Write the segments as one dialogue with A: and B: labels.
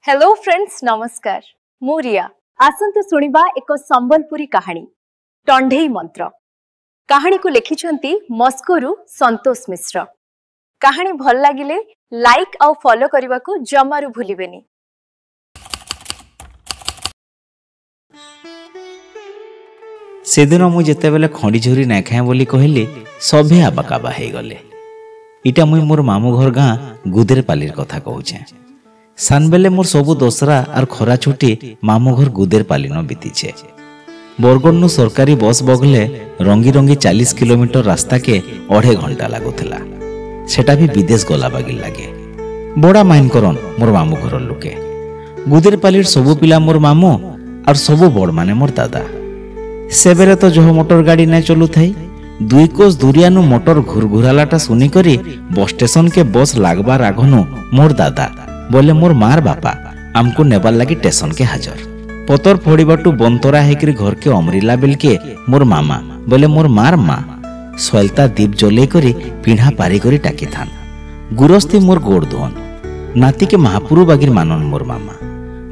A: Hello friends नमस्कार मु रिया आसंतु सुनिबा एक संबलपुरी कहानी टंढेई मंत्र। कहानी को लिखिछंती मस्कोरु संतोष मिश्र। कहानी भल लागिले लाइक आउ फॉलो करने को जमारू भूलिबेनी।
B: से दिन मु जेते बेले खंडी झुरी ना खाए बोली कहले सभे आबाकाबा हे गले। इटा मुई मोर मामू घर गाँ गुदेर पालिर कथा कहूछे। सानबेले मोर सबु दसरा और खरा छुट्टी मामू घर गुदेर पालिन बीतीछे। बरगढ़ सरकारी बस बगले रंगी रंगी 40 किलोमीटर रास्ता के 2.5 घंटा लगुला। सेटा भी विदेश गला बागिल लगे। बड़ा माइन करन मोर मामू घर लोके। गुदेर पालिर सबु पिला मोर मामू और सबु बड़ माने मोर दादा। से बेले तो जो मोटर गाड़ी न चलू थई 2 कोस दूरियानु मोटर घुरघुरालाटा सुनी करी बस स्टेशन के बस लागबार आगनु मोर दादा बोले मोर मार बापा आमको नेबार लगी स्टेशन के हाजर। पतर फोड़ीबाटू बंतरा हेकरी घर के अमरीला बेल के मोर मामा बोले मोर मार माँ सोलता दीप जले करी पिढ़ा पारी करी टाकी थान। गुरस्ती मोर गोड़ धोन नाती के महापुरु बागिर मानन मोर मामा।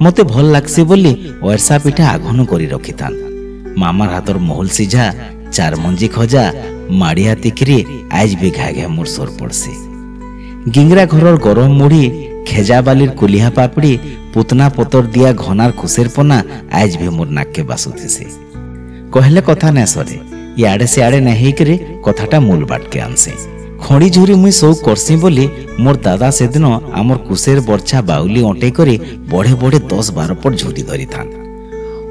B: मते भल लागसी बोली वर्षा पिठा आघनु करी रखी थान। मामार हाथर महल सिझा 4 मंजी खजा माड़िया तिकरी आज भी घा घे मोर सोर पड़सी। गिंगरा घरर गरम मुढ़ी खेजा बालिर कुलिहा पापड़ी पुतना पतर दिया घनार खुसेर पना आज भी मोर नाक के बासुथीसी। कहले कथा न सरे इआड़े से आड़े नहीं करे कथाटा मूल बाट के आनसे। खड़ी झुरी मुई शौक करसी बोली मोर दादा से दिन आमर कुसेर बर्छा बाउली अटे करी बड़े बड़े 10-12 पट झुरी धरी थान।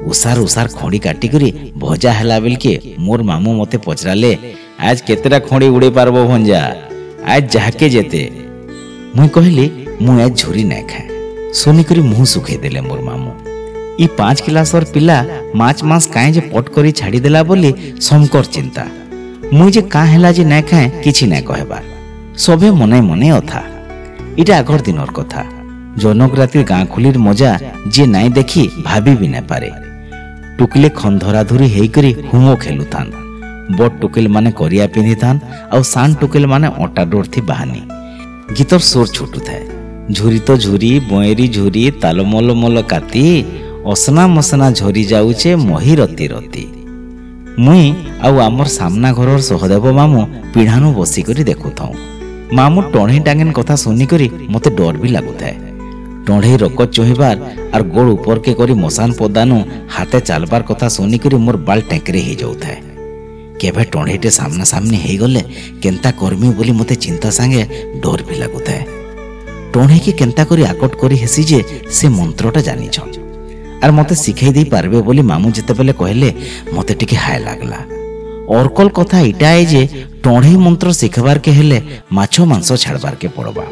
B: उसार उसार खड़ी काटी करी भजा हेला बेल के मोर मामू मते पचराले आज केतेरा खड़ी उड़े पारबो भंजा आज जाके जेते। मुई कहली मु आज झुरी ना खाए। सुनी करी मुंह सुखे देले मोर मामू। ई 5 क्लासर पिला माछ मांस काहे जे पट करी छाड़ी देला बोली समकर चिंता। मुई जे का हेला जे ना खाए किछि ना कहबार सबे मने मने अथा। इटा आगर दिनर कथा। जनक रातिर गाँ खुलिर मजा जे नाई देखी भाभी भी ना पारे। टुकले खंधरा धुरी हेई करी हुमो खेलु थान। बड़ टुकेल माने करिया पिंधि थान और सान टुकेल माने अटा डोरथी बहानी। गीतर सोर छुटू थाए। झुरी तो झुरी बयरी झुरी तालमल मल काती असना मसना झरी जाऊचे मही रती रती। मुई आउ आमर सामना घरर सहदेव मामू पिढ़ानु बसी करी देखु थाऊ। मामू टढ़े टांगेन कथा सुनी करी मते डर भी लागु थाए। टढ़े रक चोहिबार और गोड़ ऊपर के करी मसान पदानु हाथे चालबार कथा सुनी करी मोर बाल टेंकरे ही जाऊ थाए। केभे टढ़ेटे सामना सामनी हे गले केंता कर्मी बोली मते चिंता सांगे डर भी लागु थाए। टढ़े की केंता करी आकट करी हेसी जे से मंत्रटा जानी छन और मते सिखाई दे पारबे बोली मामू जेते बेले कहले मते टिके हाय लागला। औरकल कथा इटा है जे टढ़े मंत्र सिखबार के हेले माछो मांस छाड़बार के पड़बा।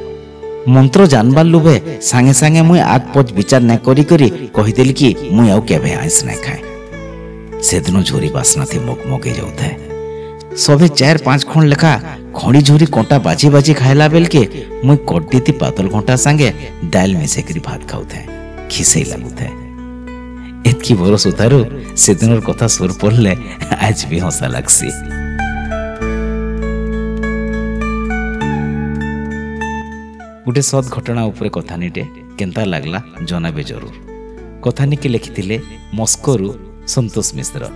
B: मंत्र जानबार लुबे सांगे सांगे मुई आग पच विचार न करी करी कहि देली कि मुई आउ केभे आइस न खाए। से दिन झुरी बासना थी मगे जाऊ थाए। सभे 4-5 खंड लेखा खड़ी झुरी कंटा बाजी बाजी खाइला बेल के मुई कड्डी थी पातल घंटा सांगे दाल मिसे करी भात खाऊ थाए। खिसे लागू थाए। एतकी बरस उतारू से दिनर कथा सुर पड़ले आज भी हंसा लागसी। गोटे सद घटना उपरे कथानीटे केंता लागला जनाबे जरूर। कथानी के लिखिथिले मस्कोरु संतोष मिश्र।